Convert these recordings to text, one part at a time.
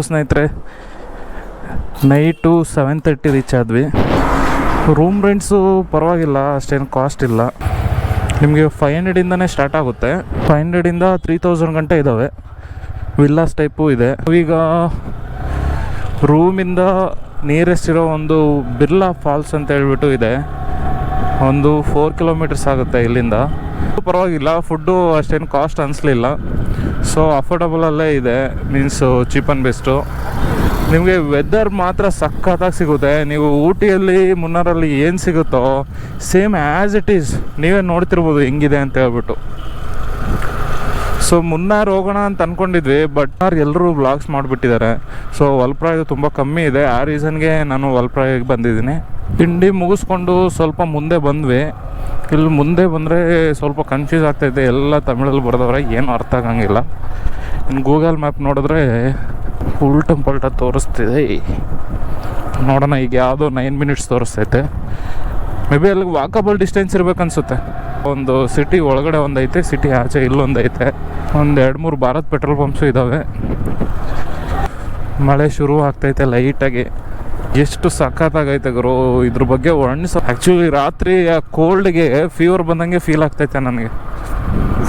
ಸ್ನೇಹಿತರೆ, night 7:30 reach ಆದ್ವಿ. Room ರೆಂಟ್ಸು ಪರವಾಗಿಲ್ಲ, ಅಷ್ಟೇನು ಕಾಸ್ಟ್ ಇಲ್ಲ. ನಿಮಗೆ 500ಇಂದನೇ ಸ್ಟಾರ್ಟ್ ಆಗುತ್ತೆ. 500ಇಂದ 3000 ಗಂಟೆ ಇದ್ದಾವೆ. ವಿಲ್ಲಾಸ್ ಟೈಪು ಇದೆ. ಈಗ ರೂಮಿಂದ ನಿಯರೆಸ್ಟ್ ಇರೋ ಒಂದು ಬಿರ್ಲಾ ಫಾಲ್ಸ್ ಅಂತ ಹೇಳ್ಬಿಟ್ಟು ಇದೆ. ಒಂದು 4 ಕಿಲೋಮೀಟರ್ಸ್ ಆಗುತ್ತೆ ಇಲ್ಲಿಂದ. ಪರವಾಗಿಲ್ಲ, ಫುಡ್ಡು ಅಷ್ಟೇನು ಕಾಸ್ಟ್ ಅನಿಸ್ಲಿಲ್ಲ. ಸೊ ಅಫೋರ್ಡಬಲಲ್ಲೇ ಇದೆ, ಮೀನ್ಸು ಚೀಪ್ ಆ್ಯಂಡ್ ಬೆಸ್ಟು. ನಿಮಗೆ ವೆದರ್ ಮಾತ್ರ ಸಖತ್ತಾಗಿ ಸಿಗುತ್ತೆ. ನೀವು ಊಟಿಯಲ್ಲಿ ಮುನ್ನಾರಲ್ಲಿ ಏನು ಸಿಗುತ್ತೋ ಸೇಮ್ ಆ್ಯಸ್ ಇಟ್ ಈಸ್ ನೀವೇ ನೋಡ್ತಿರ್ಬೋದು ಹೆಂಗಿದೆ ಅಂತ ಹೇಳ್ಬಿಟ್ಟು. ಸೊ ಮುನ್ನಾರ್ ಹೋಗೋಣ ಅಂತ ಅಂದ್ಕೊಂಡಿದ್ವಿ, ಬಟ್ ಎಲ್ಲರೂ ವ್ಲಾಗ್ಸ್ ಮಾಡಿಬಿಟ್ಟಿದ್ದಾರೆ. ಸೊ ವಲ್ಪ್ರಾಯ್ ತುಂಬ ಕಮ್ಮಿ ಇದೆ. ಆ ರೀಸನ್ಗೆ ನಾನು ವಲ್ಪ್ರಾಯಿಗೆ ಬಂದಿದ್ದೀನಿ. ತಿಂಡಿ ಮುಗಿಸ್ಕೊಂಡು ಸ್ವಲ್ಪ ಮುಂದೆ ಬಂದ್ವಿ. ಇಲ್ಲಿ ಮುಂದೆ ಬಂದರೆ ಸ್ವಲ್ಪ ಕನ್ಫ್ಯೂಸ್ ಆಗ್ತಾಯಿದೆ. ಎಲ್ಲ ತಮಿಳಲ್ಲಿ ಬರೆದವ್ರೆ, ಏನು ಅರ್ಥ ಆಗಂಗಿಲ್ಲ. ಇನ್ನು ಗೂಗಲ್ ಮ್ಯಾಪ್ ನೋಡಿದ್ರೆ ಉಲ್ಟಂಪಲ್ಟ ತೋರಿಸ್ತಿದೆ. ನೋಡೋಣ, ಈಗ ಯಾವುದೋ 9 ಮಿನಿಟ್ಸ್ ತೋರಿಸ್ತೈತೆ. ಮೇ ಬಿ ಅಲ್ಲಿಗೆ ವಾಕಬಲ್ ಡಿಸ್ಟೆನ್ಸ್ ಇರಬೇಕನ್ಸುತ್ತೆ. ಒಂದು ಸಿಟಿ ಒಳಗಡೆ ಒಂದೈತೆ, ಸಿಟಿ ಆಚೆ ಇಲ್ಲೊಂದೈತೆ. ಒಂದು 2-3 ಭಾರತ್ ಪೆಟ್ರೋಲ್ ಪಂಪ್ಸು ಇದ್ದಾವೆ. ಮಳೆ ಶುರು ಆಗ್ತೈತೆ ಲೈಟಾಗಿ. ಎಷ್ಟು ಸಖತ್ತಾಗೈತೆ ಗುರು, ಇದ್ರ ಬಗ್ಗೆ ಆ್ಯಕ್ಚುಲಿ ರಾತ್ರಿ ಆ ಕೋಲ್ಡ್ಗೆ ಫೀವರ್ ಬಂದಂಗೆ ಫೀಲ್ ಆಗ್ತೈತೆ ನನಗೆ.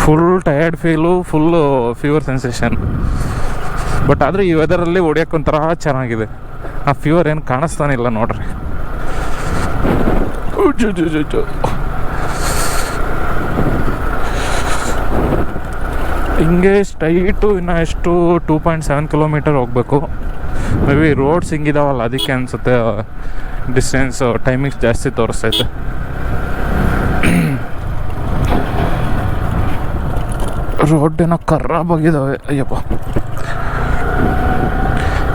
Full tired feel, full fever sensation. But ಆದರೆ ಈ ವೆದರಲ್ಲಿ ಹೊಡಿಯೋಕ್ಕೊಂಥರ ಚೆನ್ನಾಗಿದೆ. ಆ ಫೀವರ್ ಏನು ಕಾಣಿಸ್ತಾನಿಲ್ಲ ನೋಡ್ರಿ. ಹಿಂಗೆ ಸ್ಟ್ರೈಟು ಇನ್ನು ಎಷ್ಟು 2.7 ಕಿಲೋಮೀಟರ್ ಹೋಗಬೇಕು. ಮೇ ಬಿ ರೋಡ್ಸ್ ಹಿಂಗಿದಾವಲ್ಲ, ಅದಕ್ಕೆ ಅನಿಸುತ್ತೆ ಡಿಸ್ಟೆನ್ಸ್ ಟೈಮಿಂಗ್ಸ್ ಜಾಸ್ತಿ ತೋರಿಸ್ತೈತೆ. ರೋಡ್ ಏನೋ ಖರಾಬಾಗಿದ್ದಾವೆ. ಅಯ್ಯಪ್ಪ,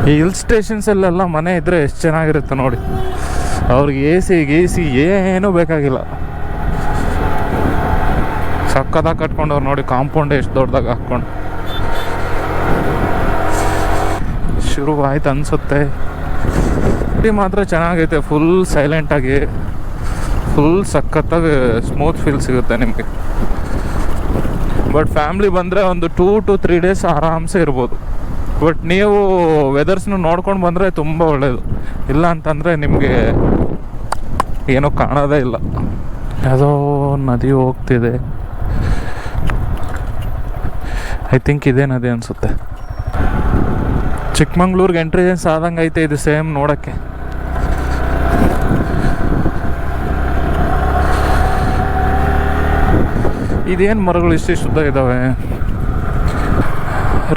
ಈ ಹಿಲ್ ಸ್ಟೇಷನ್ಸಲ್ಲೆಲ್ಲ ಮನೆ ಇದ್ದರೆ ಎಷ್ಟು ಚೆನ್ನಾಗಿರುತ್ತೆ ನೋಡಿ. ಅವ್ರಿಗೆ ಎ ಸಿ ಏನೂ ಬೇಕಾಗಿಲ್ಲ. ಸಕ್ಕದಾಗ ಕಟ್ಕೊಂಡವ್ರು ನೋಡಿ, ಕಾಂಪೌಂಡ್ ಎಷ್ಟು ದೊಡ್ಡದಾಗ ಹಾಕ್ಕೊಂಡು. ಶುರು ಆಯ್ತು ಅನಿಸುತ್ತೆ. ಸಿಟಿ ಮಾತ್ರ ಚೆನ್ನಾಗೈತೆ, ಫುಲ್ ಸೈಲೆಂಟಾಗಿ, ಫುಲ್ ಸಖತ್ತಾಗಿ ಸ್ಮೂತ್ ಫೀಲ್ ಸಿಗುತ್ತೆ ನಿಮಗೆ. ಬಟ್ ಫ್ಯಾಮ್ಲಿ ಬಂದರೆ ಒಂದು 2 to 3 ಡೇಸ್ ಆರಾಮ್ಸೆ ಇರ್ಬೋದು. ಬಟ್ ನೀವು ವೆದರ್ಸ್ನ ನೋಡ್ಕೊಂಡು ಬಂದರೆ ತುಂಬ ಒಳ್ಳೆಯದು. ಇಲ್ಲ ಅಂತಂದರೆ ನಿಮಗೆ ಏನೋ ಕಾಣೋದೇ ಇಲ್ಲ. ಯಾವುದೋ ನದಿ ಹೋಗ್ತಿದೆ, ಐ ಥಿಂಕ್ ಇದೇ ನದಿ ಅನಿಸುತ್ತೆ. ಚಿಕ್ಕಮಂಗ್ಳೂರ್ಗೆ ಎಂಟ್ರೆನ್ಸ್ ಆದಂಗೆ ಐತೆ ಇದು ಸೇಮ್ ನೋಡೋಕ್ಕೆ. ಇದೇನು ಮರಗಳು ಇಷ್ಟಿಷ್ಟ ಇದ್ದಾವೆ.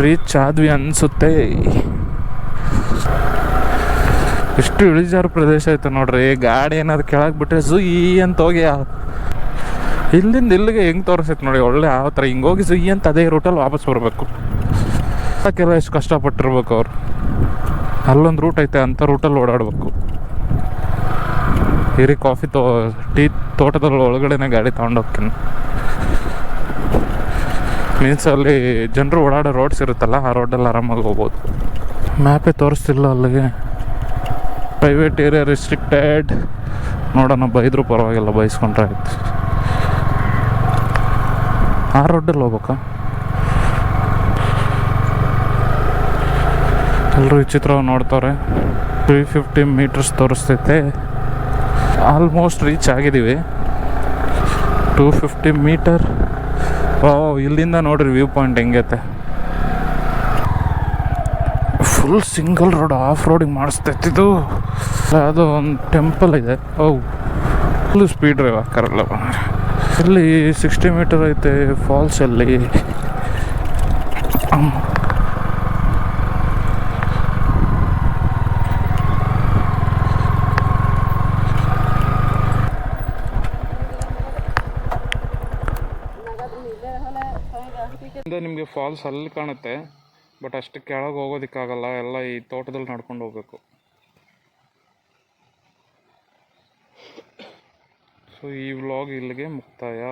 ರೀಚ್ ಆದ್ವಿ ಅನಿಸುತ್ತೆ. ಎಷ್ಟು ಇಳಿಜಾರು ಪ್ರದೇಶ ಐತೆ ನೋಡ್ರಿ. ಗಾಡಿ ಏನಾದ್ರು ಕೆಳಗೆ ಬಿಟ್ಟರೆ ಝುಯ್ ಅಂತ ಹೋಗಿ ಇಲ್ಲಿಂದ ಇಲ್ಲಿಗೆ ಹೆಂಗೆ ತೋರಿಸೈತೆ ನೋಡಿ. ಒಳ್ಳೆ ಯಾವ ಥರ ಹಿಂಗೆ ಹೋಗಿ ಝುಯ್ ಅಂತ ಅದೇ ರೂಟಲ್ಲಿ ವಾಪಸ್ ಬರಬೇಕು. ಅದಕ್ಕೆಲ್ಲ ಎಷ್ಟು ಕಷ್ಟಪಟ್ಟಿರ್ಬೇಕು ಅವ್ರು. ಅಲ್ಲೊಂದು ರೂಟ್ ಐತೆ, ಅಂಥ ರೂಟಲ್ಲಿ ಓಡಾಡಬೇಕು. ಹಿರಿ ಕಾಫಿ ಟೀ ತೋಟದಲ್ಲಿ ಒಳಗಡೆನೇ ಗಾಡಿ ತೊಗೊಂಡೋಗ್ತೀನಿ. ಮೀನ್ಸ್ ಅಲ್ಲಿ ಜನರು ಓಡಾಡೋ ರೋಡ್ಸ್ ಇರುತ್ತಲ್ಲ, ಆ ರೋಡಲ್ಲಿ ಆರಾಮಾಗಿ ಹೋಗ್ಬೋದು. ಮ್ಯಾಪೇ ತೋರಿಸ್ತಿಲ್ಲ ಅಲ್ಲಿಗೆ. Private area restricted. ನೋಡೋಣ, ಬೈದರೂ ಪರವಾಗಿಲ್ಲ, ಬೈಸ್ಕೊಂಡ್ರೆ ಆಯ್ತು. ಆ ರೋಡಲ್ಲಿ ಹೋಗ್ಬೇಕಾ? ಎಲ್ಲರೂ ವಿಚಿತ್ರವಾಗಿ ನೋಡ್ತವ್ರೆ. 350 ಮೀಟರ್ಸ್ ತೋರಿಸ್ತೈತೆ. ಆಲ್ಮೋಸ್ಟ್ ರೀಚ್ ಆಗಿದ್ದೀವಿ. 250 ಮೀಟರ್. ಇಲ್ಲಿಂದ ನೋಡ್ರಿ ವ್ಯೂ ಪಾಯಿಂಟ್ ಹೆಂಗೈತೆ. Full single road, off roading ಮಾಡಿಸ್ತೈತಿದು. ಅದು ಒಂದು ಟೆಂಪಲ್ ಇದೆ. ಫುಲ್ ಸ್ಪೀಡ್ ಡ್ರೈವ್ ಹಾಕಾರಲ್ಲ. ಇಲ್ಲಿ 60 ಮೀಟರ್ ಐತೆ ಫಾಲ್ಸಲ್ಲಿ. ನಿಮಗೆ ಫಾಲ್ಸ್ ಅಲ್ಲಿ ಕಾಣುತ್ತೆ, ಬಟ್ ಅಷ್ಟು ಕೆಳಗೆ ಹೋಗೋದಕ್ಕಾಗಲ್ಲ. ಎಲ್ಲ ಈ ತೋಟದಲ್ಲಿ ನಡ್ಕೊಂಡು ಹೋಗ್ಬೇಕು. ಸೊ ಈ ವ್ಲಾಗ್ ಇಲ್ಲಿಗೆ ಮುಕ್ತಾಯ.